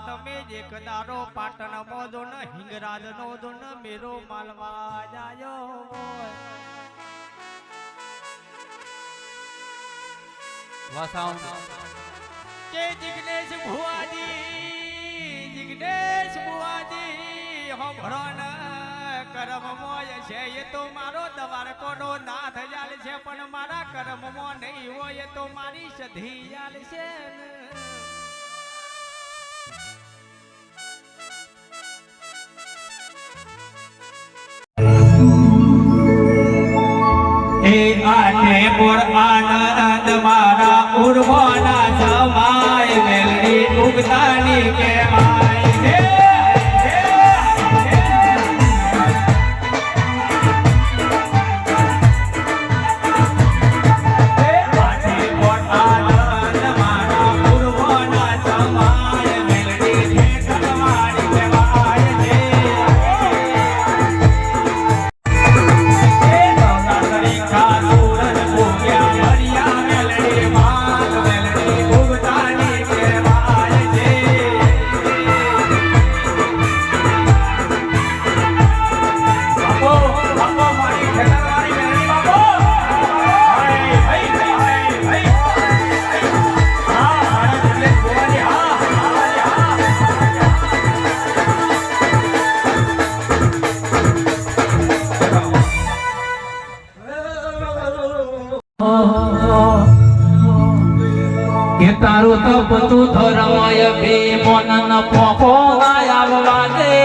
તમે જે કદારો પાટણ મોદો ન હિંગરાજ નો દો ન મેરો માલવા જાયો કે જિગ્નેશ ભુવાજી હમરો ન કરમ મોય છે એ તો મારો દવારકો નો નાથ જાલ છે પણ મારા કર્મ મો નહીં હોય તો મારી સધી જાલ છે એ આને મોર આનંદ મારા ઉર્વના સમાય મેલડી ઉગતાની કહેવાય હે તારું તપ તું ધર્મય બે મન પોકો આવવા દે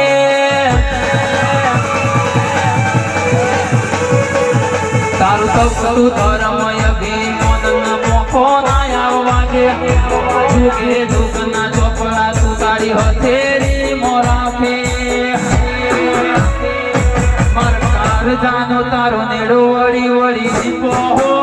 તારું તપ તું ધર્મય બે મન પોકો આવવા દે જુગે દુઃખના ચોપડા તું તારી હથેરી મોરાફે મરકાર જાનો તારો નેડો વળી વળી દીપો